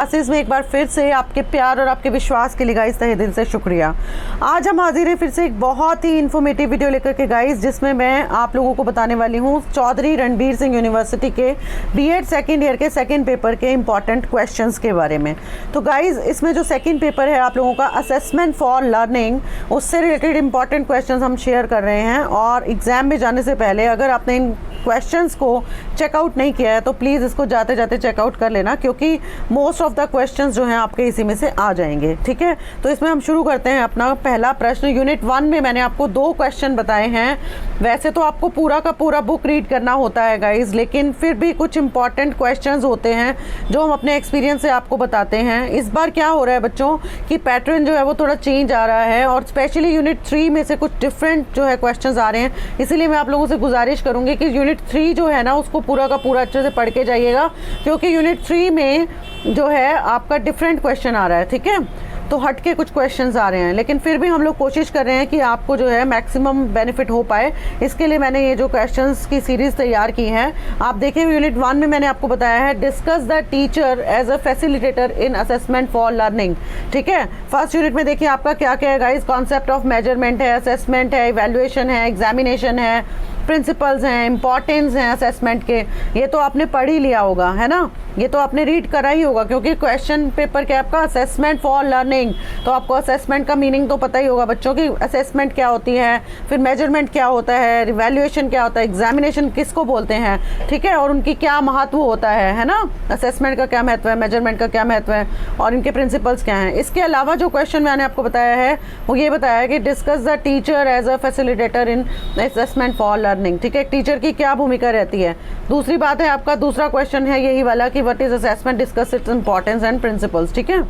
Classes में एक बार फिर से आपके प्यार और आपके विश्वास के लिए गाइस तहे दिल से शुक्रिया। आज हम हाजिर हैं फिर से एक बहुत ही इन्फॉर्मेटिव वीडियो लेकर के गाइस, जिसमें मैं आप लोगों को बताने वाली हूँ चौधरी रणबीर सिंह यूनिवर्सिटी के बीएड सेकंड ईयर के सेकंड पेपर के इंपॉर्टेंट क्वेश्चंस के बारे में। तो गाइस इसमें जो सेकंड पेपर है आप लोगों का असेसमेंट फॉर लर्निंग, उससे रिलेटेड इंपॉर्टेंट क्वेश्चंस हम शेयर कर रहे हैं। और एग्ज़ाम में जाने से पहले अगर आपने इन क्वेश्चंस को चेकआउट नहीं किया है तो प्लीज़ इसको जाते जाते चेकआउट कर लेना, क्योंकि मोस्ट ऑफ द क्वेश्चंस जो हैं आपके इसी में से आ जाएंगे। ठीक है, तो इसमें हम शुरू करते हैं अपना पहला प्रश्न। यूनिट 1 में मैंने आपको 2 क्वेश्चन बताए हैं। वैसे तो आपको पूरा का पूरा बुक रीड करना होता है गाइज, लेकिन फिर भी कुछ इंपॉर्टेंट क्वेश्चंस होते हैं जो हम अपने एक्सपीरियंस से आपको बताते हैं। इस बार क्या हो रहा है बच्चों कि पैटर्न जो है वो थोड़ा चेंज आ रहा है, और स्पेशली यूनिट 3 में से कुछ डिफरेंट जो है क्वेश्चंस आ रहे हैं। इसीलिए मैं आप लोगों से गुजारिश करूँगी कि यूनिट 3 जो है ना उसको पूरा का पूरा अच्छे से पढ़ के जाइएगा, क्योंकि यूनिट 3 में जो है आपका डिफरेंट क्वेश्चन आ रहा है। ठीक है, तो हट के कुछ क्वेश्चंस आ रहे हैं, लेकिन फिर भी हम लोग कोशिश कर रहे हैं कि आपको जो है मैक्सिमम बेनिफिट हो पाए। इसके लिए मैंने ये जो क्वेश्चंस की सीरीज़ तैयार की है, आप देखें यूनिट 1 में मैंने आपको बताया है discuss the teacher as a facilitator in assessment for learning. ठीक है, फर्स्ट यूनिट में देखिए आपका क्या क्या है गाइस, कॉन्सेप्ट ऑफ मेजरमेंट है, असेसमेंट है, इवैल्यूएशन है, एग्जामिनेशन है, प्रिंसिपल्स हैं, इंपॉर्टेंस हैं असेसमेंट के। ये तो आपने पढ़ ही लिया होगा, है ना, ये तो आपने रीड करा ही होगा, क्योंकि क्वेश्चन पेपर क्या आपका असेसमेंट फॉर लर्निंग। तो आपको असेसमेंट का मीनिंग तो पता ही होगा बच्चों की, असेसमेंट क्या होती है, फिर मेजरमेंट क्या होता है, रिवैल्यूएशन क्या होता है, एग्जामिनेशन किसको बोलते हैं। ठीक है, और उनकी क्या महत्व होता है ना, असेसमेंट का क्या महत्व है, मेजरमेंट का क्या महत्व है, और इनके प्रिंसिपल्स क्या हैं। इसके अलावा जो क्वेश्चन मैंने आपको बताया है वो ये बताया है कि discuss the teacher as a facilitator in assessment for learning. ठीक है, टीचर की क्या भूमिका रहती है। दूसरी बात है आपका दूसरा क्वेश्चन है यही वाला कि what is assessment, discuss its importance and principles. ठीक है,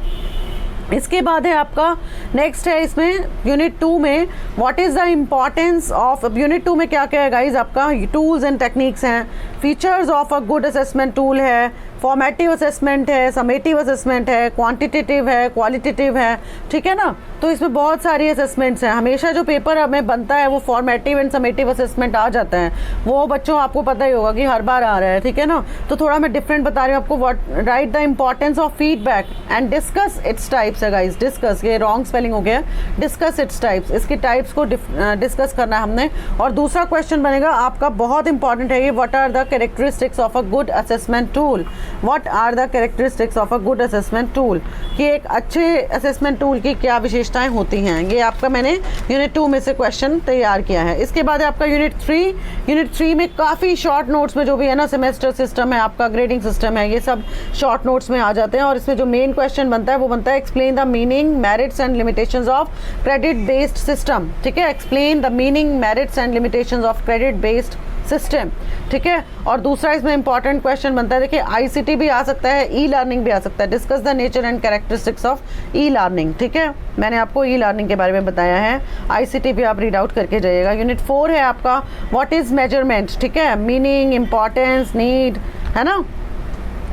इसके बाद है आपका नेक्स्ट है इसमें यूनिट 2 में what is the importance of. Unit 2 में क्या क्या है गाइज आपका टूल्स एंड टेक्निक्स हैं, features of a good assessment tool है, फॉर्मेटिव असेसमेंट है, समेटिव असेसमेंट है, क्वांटिटेटिव है, क्वालिटेटिव है। ठीक है ना, तो इसमें बहुत सारी असेसमेंट्स हैं। हमेशा जो पेपर हमें बनता है वो फॉर्मेटिव एंड समेटिव असेसमेंट आ जाता है, वो बच्चों आपको पता ही होगा कि हर बार आ रहा है। ठीक है ना, तो थोड़ा मैं डिफरेंट बता रही हूँ आपको। What right the importance of feedback and discuss its types है गाइज। डिस्कस, ये रॉन्ग स्पेलिंग हो गया, डिस्कस इट्स टाइप्स, इसकी टाइप्स को डिस्कस करना है हमने। और दूसरा क्वेश्चन बनेगा आपका बहुत इंपॉर्टेंट है ये, what are the characteristics of a good assessment tool. What are the characteristics of a good assessment tool, कि एक अच्छे असेसमेंट टूल की क्या विशेषताएं होती हैं। ये आपका मैंने यूनिट 2 में से क्वेश्चन तैयार किया है। इसके बाद है आपका यूनिट 3। यूनिट 3 में काफ़ी शॉर्ट नोट्स में जो भी है ना, सेमेस्टर सिस्टम है आपका, ग्रेडिंग सिस्टम है, ये सब शॉर्ट नोट्स में आ जाते हैं। और इसमें जो मेन क्वेश्चन बनता है वो बनता है explain the meaning, merits and limitations of credit based system. ठीक है, explain the meaning, merits and limitations of credit based system. ठीक है, और दूसरा इसमें इंपॉर्टेंट क्वेश्चन बनता है, देखिए आईसीटी भी आ सकता है, ई लर्निंग भी आ सकता है, discuss the nature and characteristics of e learning. ठीक है, मैंने आपको ई लर्निंग के बारे में बताया है, आईसीटी भी आप रीड आउट करके जाइएगा। यूनिट 4 है आपका व्हाट इज मेजरमेंट। ठीक है, मीनिंग, इंपॉर्टेंस, नीड, है ना,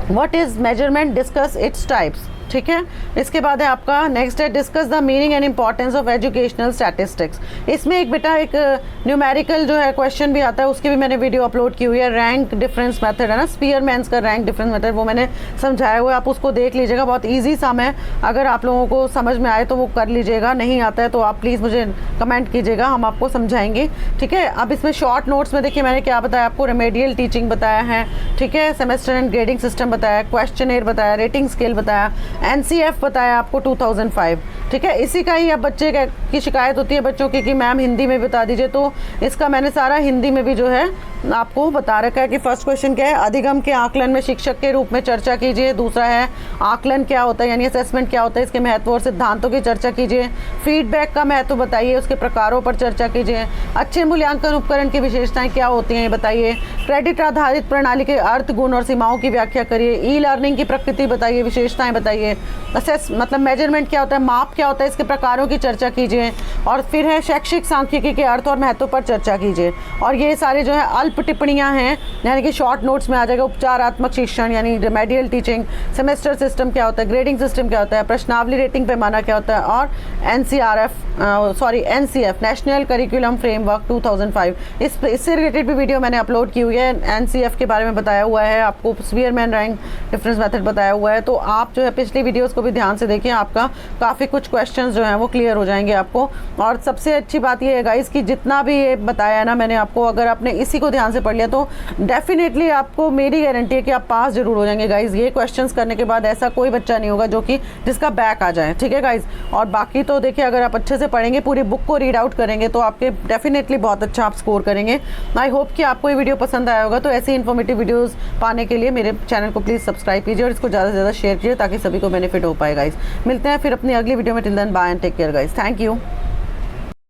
what is measurement, discuss its types. ठीक है, इसके बाद है आपका नेक्स्ट है discuss the meaning and importance of educational statistics. इसमें एक बेटा एक न्यूमेरिकल जो है क्वेश्चन भी आता है, उसकी भी मैंने वीडियो अपलोड की हुई है। रैंक डिफरेंस मेथड है ना, स्पीयरमैन्स का रैंक डिफरेंस मेथड, वो मैंने समझाया हुआ है, आप उसको देख लीजिएगा। बहुत ईजी सम है, अगर आप लोगों को समझ में आए तो वो कर लीजिएगा, नहीं आता है तो आप प्लीज़ मुझे कमेंट कीजिएगा, हम आपको समझाएंगे। ठीक है, अब इसमें शॉर्ट नोट्स में देखिए मैंने क्या बताया आपको, रेमेडियल टीचिंग बताया है। ठीक है, सेमेस्टर एंड ग्रेडिंग सिस्टम बताया, क्वेश्चनर बताया, रेटिंग स्केल बताया, एनसीएफ बताया आपको 2005। ठीक है, इसी का ही अब बच्चे की शिकायत होती है बच्चों की कि मैम हिंदी में बता दीजिए, तो इसका मैंने सारा हिंदी में भी जो है आपको बता रखा है कि फर्स्ट क्वेश्चन क्या है, अधिगम के आकलन में शिक्षक के रूप में चर्चा कीजिए। दूसरा है आकलन क्या होता है, यानी असेसमेंट क्या होता है, इसके महत्व और सिद्धांतों की चर्चा कीजिए। फीडबैक का महत्व बताइए, उसके प्रकारों पर चर्चा कीजिए। अच्छे मूल्यांकन उपकरण की विशेषताएं क्या होती हैं ये बताइए। क्रेडिट आधारित प्रणाली के अर्थ, गुण और सीमाओं की व्याख्या करिए। ई लर्निंग की प्रकृति बताइए, विशेषताएं बताइए। मतलब मेजरमेंट क्या होता है, माप क्या होता है, इसके प्रकारों की चर्चा कीजिए। और फिर है शैक्षिक सांख्यिकी के अर्थ और महत्व पर चर्चा कीजिए। और ये सारे जो है अल्प टिप्पणियाँ हैं, यानी कि शॉर्ट नोट्स में आ जाएगा। उपचारात्मक शिक्षण यानी रेमेडियल टीचिंग, सेमेस्टर सिस्टम क्या होता है, ग्रेडिंग सिस्टम क्या होता है, प्रश्नावली रेटिंग पैमाना क्या होता है, और NCF नेशनल करिकुलम फ्रेमवर्क 2005, इससे रिलेटेड भी वीडियो मैंने अपलोड की हुई है। NCF के बारे में बताया हुआ है, आपको स्पीयरमैन रैंक डिफरेंस मेथड बताया हुआ है। तो आप जो है पिछली वीडियोस को भी ध्यान से देखें, आपका काफ़ी कुछ क्वेश्चंस जो हैं वो क्लियर हो जाएंगे आपको। और सबसे अच्छी बात ये है गाइस कि जितना भी ये बताया है ना मैंने आपको, अगर आपने इसी को ध्यान से पढ़ लिया तो डेफिनेटली आपको मेरी गारंटी है कि आप पास जरूर हो जाएंगे गाइज। ये क्वेश्चंस करने के बाद ऐसा कोई बच्चा नहीं होगा जो कि जिसका बैक आ जाए, ठीक है गाइज। और बाकी तो देखिए, अगर आप अच्छे से पढ़ेंगे, पूरी बुक को रीड आउट करेंगे तो आपके डेफिनेटली बहुत अच्छा आप स्कोर करेंगे। आई होप कि आपको ये वीडियो पसंद आया होगा। तो ऐसी इन्फॉर्मेटिव वीडियोस पाने के लिए मेरे चैनल को प्लीज़ सब्सक्राइब कीजिए और इसको ज़्यादा से ज़्यादा शेयर कीजिए ताकि सभी को बेनिफिट हो पाए गाइज। मिलते हैं फिर अपनी अगली वीडियो में। Till then bye and take care guys. Thank you.